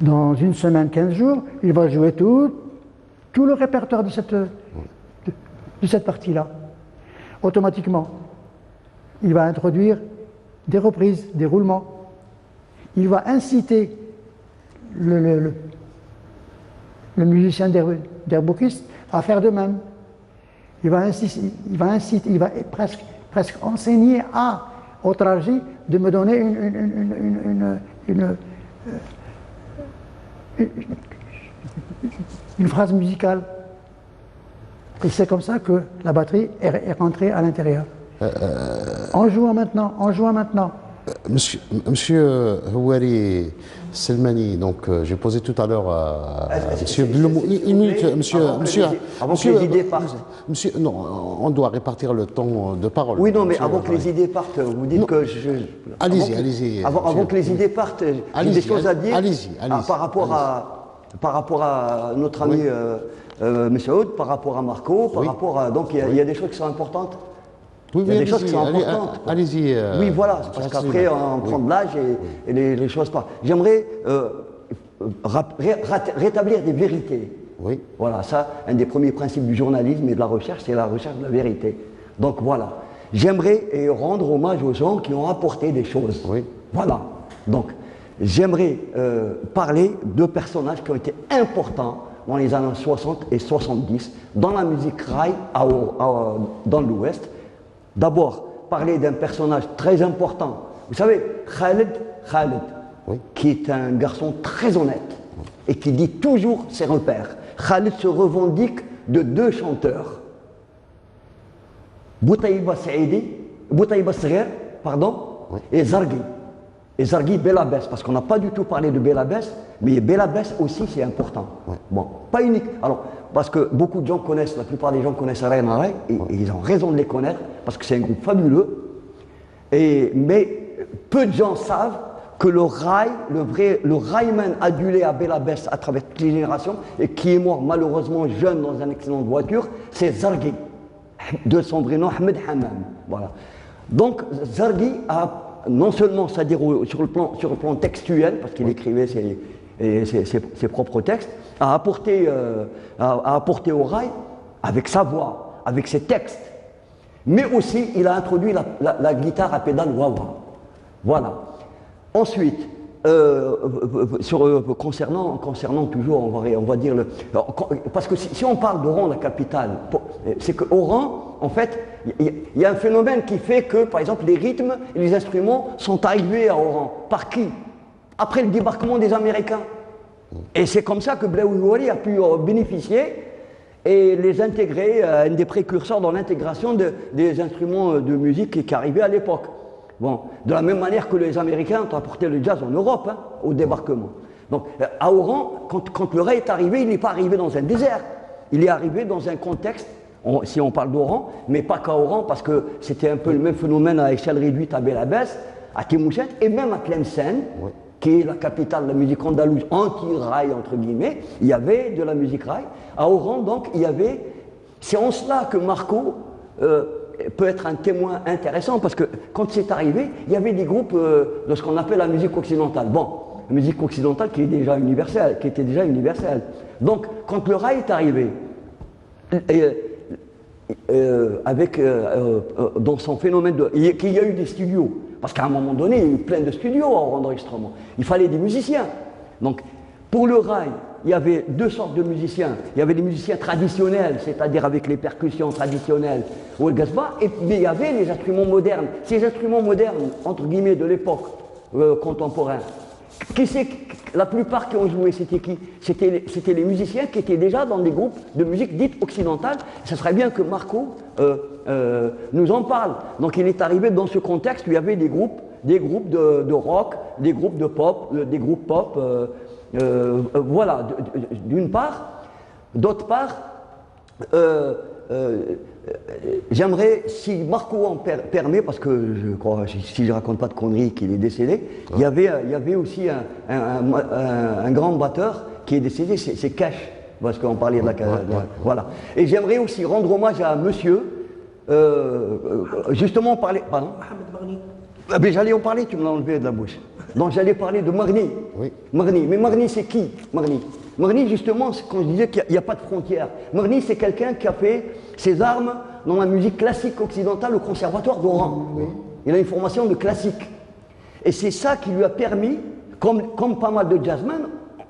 Dans une semaine, 15 jours, il va jouer tout le répertoire de cette partie-là. Automatiquement, il va introduire des reprises, des roulements. Il va inciter le musicien derboukiste à faire de même. Il va presque enseigner au trajet de me donner une phrase musicale. Et c'est comme ça que la batterie est rentrée à l'intérieur. En jouant maintenant. Monsieur Houari Selmani, donc j'ai posé tout à l'heure à Monsieur Blumou. Une minute, avant que les idées partent. Monsieur, non, on doit répartir le temps de parole. Oui, non, mais avant que les idées partent, vous dites que Allez-y. Avant que les idées partent, j'ai des choses à dire. Allez-y. Par rapport à notre ami Monsieur Aude, par rapport à Marco, par rapport à. Donc il y a des choses qui sont importantes. Oui, il y a des choses qui sont importantes. Allez-y. Oui, voilà, parce qu'après, on prend de l'âge et les choses partent. J'aimerais rétablir des vérités. Oui. Voilà, ça, un des premiers principes du journalisme et de la recherche, c'est la recherche de la vérité. Donc voilà, j'aimerais rendre hommage aux gens qui ont apporté des choses. Oui. Voilà, donc j'aimerais parler de personnages qui ont été importants dans les années 60 et 70 dans la musique raï dans l'Ouest. D'abord, parler d'un personnage très important. Vous savez, Khaled, qui est un garçon très honnête et qui dit toujours ses repères. Khaled se revendique de 2 chanteurs. Boutaïba Sghir, et Zarghi. Et Zarghi Belabès, parce qu'on n'a pas du tout parlé de Belabès, mais Belabès aussi c'est important. Bon, pas unique. Alors, parce que beaucoup de gens connaissent, la plupart des gens connaissent Ray Naray, et ils ont raison de les connaître, parce que c'est un groupe fabuleux. Mais peu de gens savent que le Rayman adulé à Belabès à travers toutes les générations, et qui est mort malheureusement jeune dans un accident de voiture, c'est Zarghi, de son vrai nom Ahmed Hammam. Voilà. Donc Zarghi a non seulement, c'est-à-dire sur le plan textuel, parce qu'il écrivait ses propres textes, a apporté au rail avec sa voix, avec ses textes, mais aussi il a introduit la guitare à pédale wah-wah. Voilà. Ensuite, concernant toujours, on va dire parce que si on parle d'Oran, la capitale, c'est que Oran, en fait, il y a un phénomène qui fait que, par exemple, les rythmes et les instruments sont arrivés à Oran. Par qui? Après le débarquement des Américains. Et c'est comme ça que Blaoui Houari a pu bénéficier et les intégrer, un des précurseurs dans l'intégration des instruments de musique qui arrivaient à l'époque. Bon, de la même manière que les Américains ont apporté le jazz en Europe, au débarquement. Donc, à Oran, quand le raï est arrivé, il n'est pas arrivé dans un désert. Il est arrivé dans un contexte, si on parle d'Oran, mais pas qu'à Oran, parce que c'était un peu le même phénomène à échelle réduite à Belabès, à Timouchet, et même à Tlemcen, qui est la capitale de la musique andalouse anti-raï, entre guillemets. Il y avait de la musique raï. À Oran, donc, il y avait... C'est en cela que Marco... peut être un témoin intéressant parce que quand c'est arrivé, il y avait des groupes de ce qu'on appelle la musique occidentale. Bon, la musique occidentale qui était déjà universelle. Donc, quand le raï est arrivé, dans son phénomène qu'il y a eu des studios, parce qu'à un moment donné, il y a eu plein de studios en enregistrement. Il fallait des musiciens. Donc, pour le raï, il y avait 2 sortes de musiciens. Il y avait les musiciens traditionnels, c'est-à-dire avec les percussions traditionnelles ou le gazba, mais il y avait les instruments modernes. Ces instruments modernes, entre guillemets, de l'époque contemporaine, la plupart qui ont joué, c'était qui? C'était les musiciens qui étaient déjà dans des groupes de musique dite occidentale. Ce serait bien que Marco nous en parle. Donc il est arrivé dans ce contexte où il y avait des groupes de rock, des groupes de pop, des groupes pop. Voilà, d'une part. D'autre part, j'aimerais, si Marco en permet, parce que je crois, si je ne raconte pas de conneries, qu'il est décédé, il y avait aussi un grand batteur qui est décédé, c'est Cash, parce qu'on parlait de la... Voilà. Et j'aimerais aussi rendre hommage à un monsieur, justement parler... Pardon? Ben, j'allais en parler, tu me l'as enlevé de la bouche. Donc j'allais parler de Marni. Oui. Marni. Mais Marni, c'est qui, Marni? Marni, justement, quand je disais qu'il n'y a pas de frontières. Marni, c'est quelqu'un qui a fait ses armes dans la musique classique occidentale au conservatoire d'Oran. Oui. Il a une formation de classique. Et c'est ça qui lui a permis, comme pas mal de jazzmen,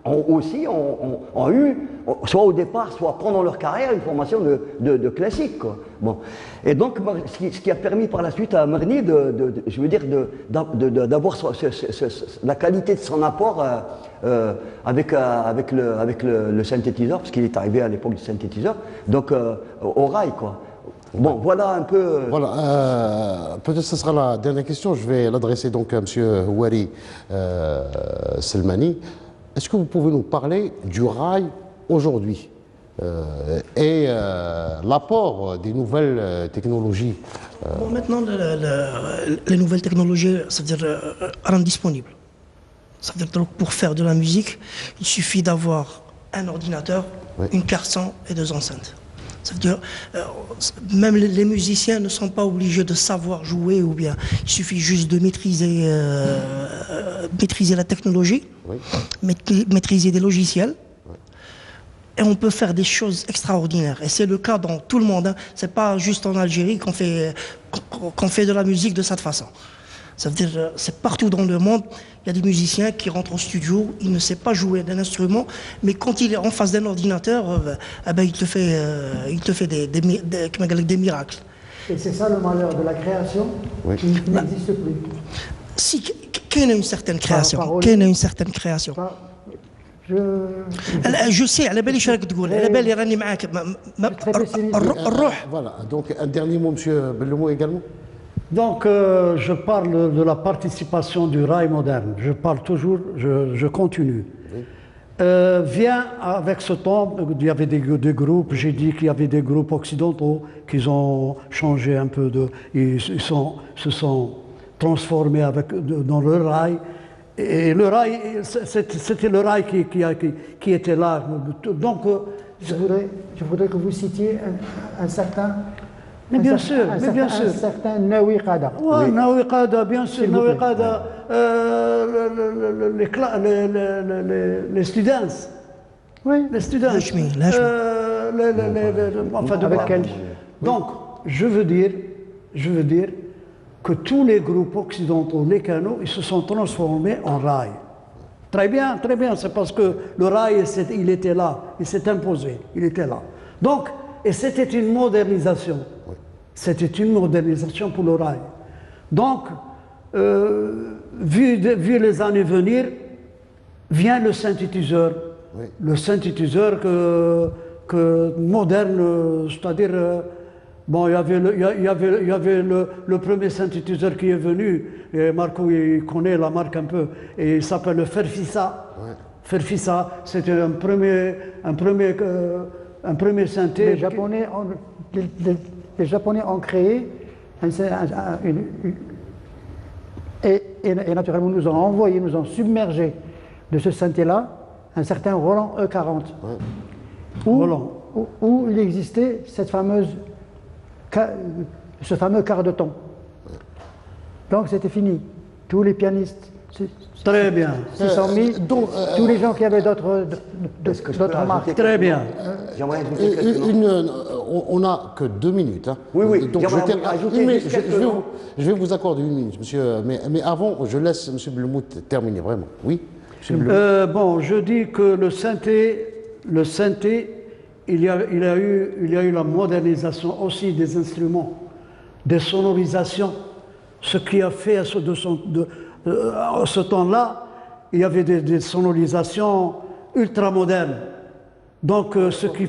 ont eu, soit au départ, soit pendant leur carrière, une formation de classique, quoi. Bon. Et donc, ce qui a permis par la suite à Marni d'avoir la qualité de son apport avec le synthétiseur, parce qu'il est arrivé à l'époque du synthétiseur, donc au rail, quoi. Bon, voilà un peu... Voilà, peut-être que ce sera la dernière question. Je vais l'adresser donc à M. Houari Selmani. Est-ce que vous pouvez nous parler du rail aujourd'hui et l'apport des nouvelles technologies Bon, maintenant, les nouvelles technologies, ça veut dire rendent disponibles. Ça veut dire que pour faire de la musique, il suffit d'avoir un ordinateur, une carte son et 2 enceintes. Ça veut dire, même les musiciens ne sont pas obligés de savoir jouer ou bien. Il suffit juste de maîtriser la technologie, maîtriser des logiciels. Et on peut faire des choses extraordinaires. Et c'est le cas dans tout le monde. Hein. C'est pas juste en Algérie qu'on fait de la musique de cette façon. Ça veut dire, c'est partout dans le monde. Il y a des musiciens qui rentrent au studio, ils ne savent pas jouer d'un instrument, mais quand il est en face d'un ordinateur, il te fait des miracles. Et c'est ça le malheur de la création qui n'existe plus. Si, qu'il y a une certaine création. Qu'il y a une certaine création. Je sais, على بالي شو راك تقول، على بالي راني معاك. Voilà, donc un dernier mot, M. Belloumou, également. Donc, je parle de la participation du rail moderne. Je parle toujours, je continue. Oui. Vient avec ce temps, il y avait des groupes, j'ai dit qu'il y avait des groupes occidentaux qui ont changé un peu, ils se sont transformés dans le rail. Et le rail, c'était le rail qui était là. Donc, je voudrais que vous citiez un certain... Mais bien sûr, un certain Nawi Qada. Oui, Nawi Qada, bien sûr, Nawi Qada, les students. Oui, les students. Donc, je veux dire que tous les groupes occidentaux, les canaux, ils se sont transformés en rail. Très bien, c'est parce que le rail, il était là, il s'est imposé, il était là. Donc, et c'était une modernisation. C'était une modernisation pour le rail. Donc, vu les années venir, vient le synthétiseur. Oui. Le synthétiseur moderne, c'est-à-dire, bon, il y avait le premier synthétiseur qui est venu, et Marco il connaît la marque un peu, et il s'appelle le Ferfisa. Ouais. Ferfisa, c'était un premier synthé. Les Japonais ont créé et naturellement nous ont envoyé, nous ont submergé de ce synthé-là un certain Roland E40, où il existait ce fameux quart de ton. Donc c'était fini. Tous les pianistes, très bien. s'y sont mis, tous les gens qui avaient d'autres marques. Très bien. J'aimerais ajouter quelque chose. On n'a que 2 minutes. Hein. Oui. Donc je vais vous accorder 1 minute, monsieur. Mais avant, je laisse M. Belmout terminer, vraiment. Oui, bon, je dis que le synthé, il y a eu la modernisation aussi des instruments, des sonorisations. Ce qui a fait à ce temps-là, il y avait des sonorisations ultra modernes. Donc, ce qui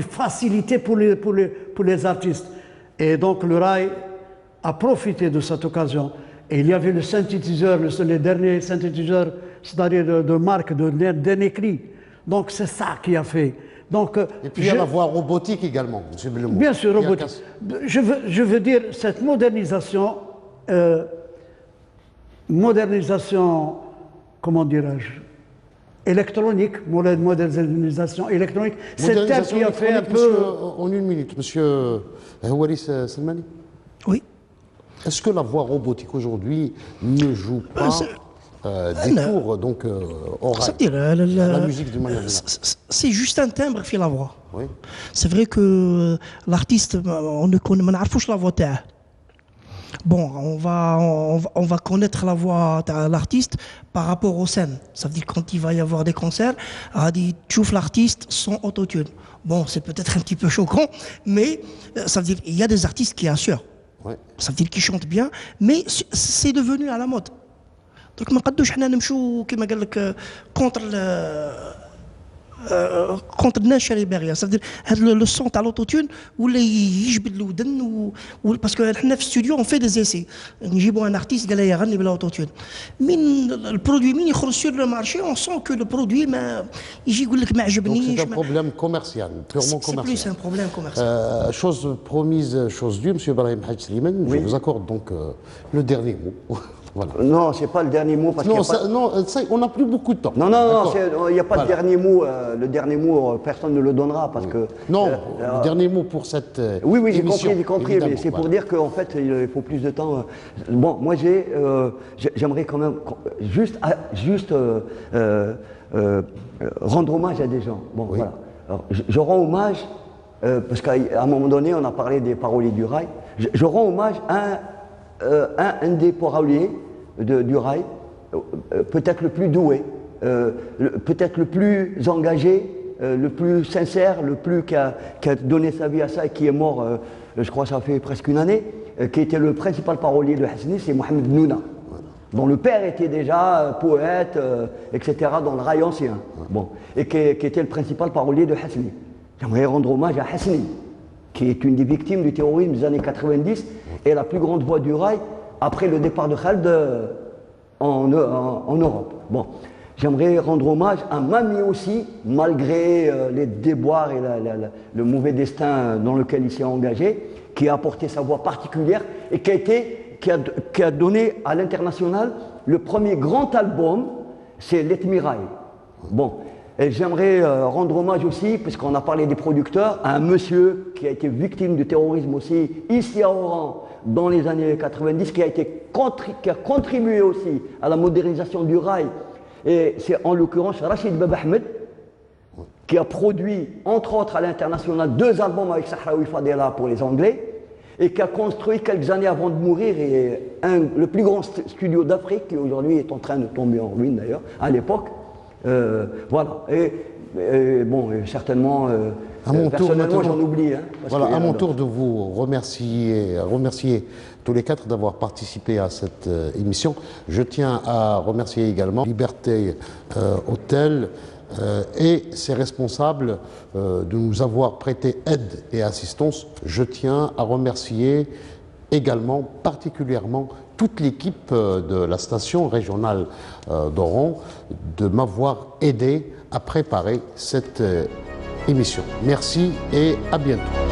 facilitait pour les artistes. Et donc, le rail a profité de cette occasion. Et il y avait le synthétiseur, les derniers synthétiseurs, c'est-à-dire de marque, de dernier cri. Donc, c'est ça qui a fait. Donc, et puis il y a la voie robotique également, M. Bellemont. Bien sûr, robotique. Je veux dire, cette modernisation, comment dirais-je, électronique, modernisation électronique, c'est elle qui a fait un peu... En une minute, M. Waris Selmani. Oui. Est-ce que la voie robotique aujourd'hui ne joue pas des tours donc, orales la musique de manière générale? C'est juste un timbre qui fait la voix. Oui. C'est vrai que l'artiste, on ne connaît pas la voix. Bon, on va connaître la voix de l'artiste par rapport aux scènes. Ça veut dire quand il va y avoir des concerts, tu ouvres l'artiste sans autotune. Bon, c'est peut-être un petit peu choquant, mais ça veut dire qu'il y a des artistes qui assurent. Ouais. Ça veut dire qu'ils chantent bien, mais c'est devenu à la mode. Donc, ما نقدوش حنا نمشوا كما قال لك contre الناس اللي باغيه. Ça veut dire هذا لو سون تاع لوتوتون ولا يجبد الودن parce que حنا في الاستوديو on fait des essais. نجيبوا un artiste قال يغني بلا اوتوتون. من البرودوي من يخرج sur le marché on sent que le produit ما يجي يقول لك ما عجبنيش. C'est un problème commercial, purement commercial. C'est plus un problème commercial. Chose promise, chose due, M. Ibrahim Hadj Slimane, je vous accorde donc le dernier mot. Voilà. Non, c'est pas le dernier mot parce on n'a plus beaucoup de temps. Non, il n'y a pas de dernier mot. Le dernier mot, personne ne le donnera parce que. Non, le dernier mot pour cette. Oui, j'ai compris, mais c'est pour dire qu'en fait, il faut plus de temps. Bon, moi, j'aimerais quand même juste rendre hommage à des gens. Bon, oui. Voilà. Alors, je rends hommage parce qu'à un moment donné, on a parlé des paroliers du rail. Je rends hommage à un des paroliers du rail, peut-être le plus doué, peut-être le plus engagé, le plus sincère, qui a donné sa vie à ça et qui est mort, je crois que ça fait presque une année, qui était le principal parolier de Hassani, c'est Mohamed Nouna, dont le père était déjà poète, etc., dans le rail ancien, bon, et qui était le principal parolier de Hassani. J'aimerais rendre hommage à Hassani, qui est une des victimes du terrorisme des années 90 et la plus grande voix du rail après le départ de Khaled en Europe. Bon, j'aimerais rendre hommage à Mami aussi, malgré les déboires et le mauvais destin dans lequel il s'est engagé, qui a apporté sa voix particulière et qui a donné à l'international le premier grand album, c'est L'Etmirail. Bon. Et j'aimerais rendre hommage aussi, puisqu'on a parlé des producteurs, à un monsieur qui a été victime du terrorisme aussi, ici à Oran, dans les années 90, qui a contribué aussi à la modernisation du rail. Et c'est en l'occurrence Rachid Baba Ahmed, qui a produit, entre autres à l'international, 2 albums avec Sahraoui Fadela pour les Anglais, et qui a construit quelques années avant de mourir le plus grand studio d'Afrique, qui aujourd'hui est en train de tomber en ruine d'ailleurs, à l'époque. Voilà, et bon, certainement, personnellement j'en oublie. Hein, voilà, à mon tour de vous remercier tous les 4 d'avoir participé à cette émission. Je tiens à remercier également Liberté Hôtel et ses responsables de nous avoir prêté aide et assistance. Je tiens à remercier également particulièrement toute l'équipe de la station régionale d'Oran de m'avoir aidé à préparer cette émission. Merci et à bientôt.